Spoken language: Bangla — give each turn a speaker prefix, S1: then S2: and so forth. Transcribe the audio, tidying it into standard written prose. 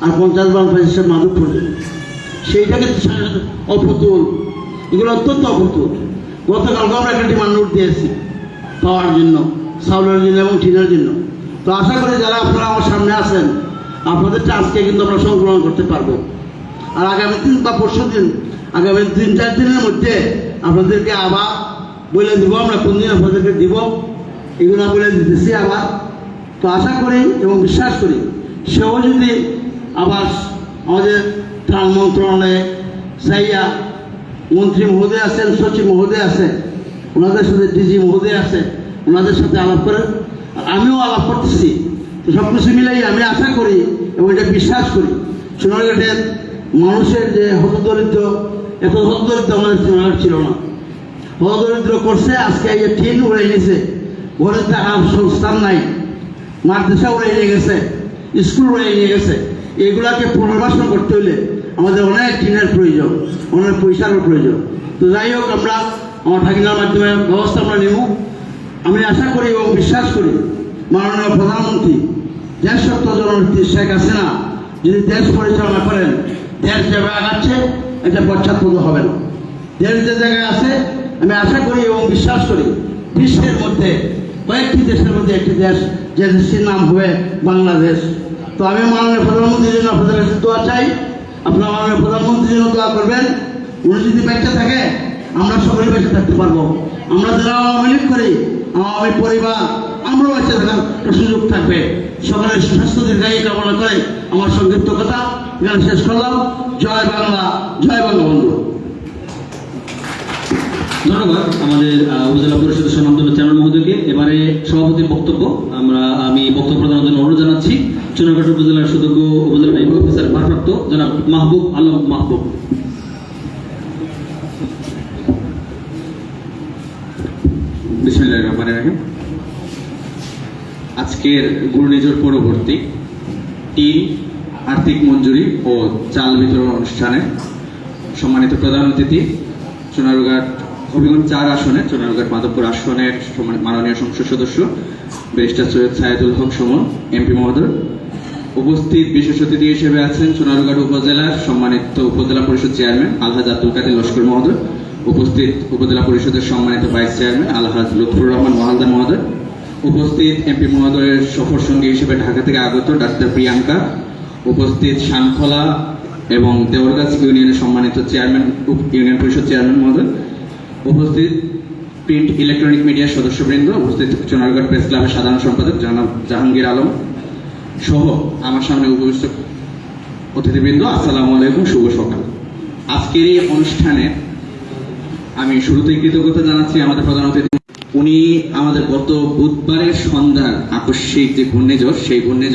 S1: আর 50 বার পয়সা মাধবপুর, সেইটাকে অপ্রতুল, এগুলো অত্যন্ত অপ্রতুল। গতকালকে আমরা একটা ডিমান্ড নোট দিয়েছি পাওয়ার জন্য, চাউলের জন্য এবং টিনের জন্য। তো আশা করি যারা আপনারা আমার সামনে আছেন, আপনাদেরটা আজকে কিন্তু আমরা সংগ্রহ করতে পারবো। আর আগামী দিন বা পরশু দিন, আগামী 3-4 দিনের মধ্যে আপনাদেরকে আবার বলে দিব আমরা কোন দিন আপনাদেরকে দিব, এগুলো বলে দিতেছি আবার। তো আশা করি এবং বিশ্বাস করি সেও যদি আবার আমাদের ত্রাণ মন্ত্রণালয়ে যাইয়া মন্ত্রী মহোদয় আছেন, সচিব মহোদয় আছে, ওনাদের সাথে ডিজি মহোদয় আছে, ওনাদের সাথে আলাপ করেন, আর আমিও আলাপ করতেছি। তো সব কিছু মিলাই আমি আশা করি এবং এটা বিশ্বাস করি সোনারঘাটের মানুষের যে হতদরিদ্র, এত হতদরিদ্র আমাদের সোনারঘাট ছিল না। হতদরিদ্র করছে আজকে এই যে ট্রেন উড়ে নিয়েছে, ঘরে থাকার সংস্থান নাই, মাদ্রাসা উড়ে নিয়ে গেছে, স্কুল উড়ে নিয়ে গেছে। এগুলাকে পুনর্বাসন করতে হলে আমাদের অনেক টিনের প্রয়োজন, অনেক পয়সারও প্রয়োজন। তো যাই হোক, আমরা আমার ঠাকিনার মাধ্যমে ব্যবস্থা আমরা নেব। আমি আশা করি এবং বিশ্বাস করি মাননীয় প্রধানমন্ত্রী দেশত্ব জননেত্রী শেখ হাসিনা যদি দেশ পরিচালনা করেন, দেশ যেভাবে আগাচ্ছে এটা পশ্চাৎপদ হবে না। দেশ যে জায়গায় আছে আমি আশা করি এবং বিশ্বাস করি বিশ্বের মধ্যে কয়েকটি দেশের মধ্যে একটি দেশ, যে দেশটির নাম হবে বাংলাদেশ। তো আমি মাননীয় প্রধানমন্ত্রীর জন্য আপনাদের কাছে দোয়া চাই, আপনারা মাননীয় প্রধানমন্ত্রীর জন্য দোয়া করবেন। উনি যদি বেঁচে থাকে আমরা সকলে বেঁচে থাকতে পারবো। আমরা যারা আওয়ামী লীগ করি, আওয়ামী পরিবার, আমরাও বেঁচে থাকার সুযোগ থাকবে। সকলের সুস্বাস্থ্য দীর্ঘায়ু কামনা করে আমার সংক্ষিপ্ত কথা এখানে শেষ করলাম। জয় বাংলা, জয় বঙ্গবন্ধু।
S2: ধন্যবাদ আমাদের উপজেলা পরিষদের সম্মানিত চেয়ারম্যান মহোদয়কে। এবারে সভাপতির বক্তব্য আমি বক্তব্য প্রদানের জন্য অনুরোধ জানাচ্ছি চুনারঘাট উপজেলার সুযোগ্য উপজেলা নির্বাহী অফিসার ভারপ্রাপ্ত জনাব মাহবুব আলম মাহবুব।
S3: বিসমিল্লাহির রহমানির রহিম। আজকের ঘূর্ণিঝড় পরবর্তী টিন আর্থিক মঞ্জুরি ও চাল বিতরণ অনুষ্ঠানে সম্মানিত প্রধান অতিথি চুনারঘাট হবিগঞ্জ 4 আসনে, চুনারঘাট মাধবপুর আসনের মাননীয় সংসদ সদস্য ব্যারিস্টার সৈয়দ সাইদুল হক সুমন এমপি মহোদয়, উপস্থিত বিশেষ অতিথি হিসেবে আছেন চুনারঘাট উপজেলার সম্মানিত উপজেলা পরিষদ চেয়ারম্যান আলহাজ আব্দুল কাদের লস্কর মহোদয়, উপস্থিত উপজেলা পরিষদের সম্মানিত ভাইস চেয়ারম্যান আলহাজ লুৎফুর রহমান মহালদার মহোদয়, উপস্থিত এমপি মহোদয়ের সফর সঙ্গী হিসেবে ঢাকা থেকে আগত ডাক্তার প্রিয়াঙ্কা, উপস্থিত শানখোলা এবং দেওরগাছ ইউনিয়নের সম্মানিত চেয়ারম্যান ইউনিয়ন পরিষদ চেয়ারম্যান মহোদয়, উপস্থিত প্রিন্ট ইলেকট্রনিক মিডিয়ার সদস্যবৃন্দ, উপস্থিত চুনারঘাট প্রেস ক্লাবের সাধারণ সম্পাদক জনাব জাহাঙ্গীর আলম সহ আমার সামনে উপস্থিত অতিথিবৃন্দ, আসসালামু আলাইকুম, শুভ সকাল। আজকের এই অনুষ্ঠানে আমি শুরুতেই কৃতজ্ঞতা জানাচ্ছি আমাদের প্রধান অতিথি। উনি আমাদের গত বুধবারের সন্ধ্যার আকস্মিক যে ঘূর্ণিঝড়, সেই ঘূর্ণিঝড়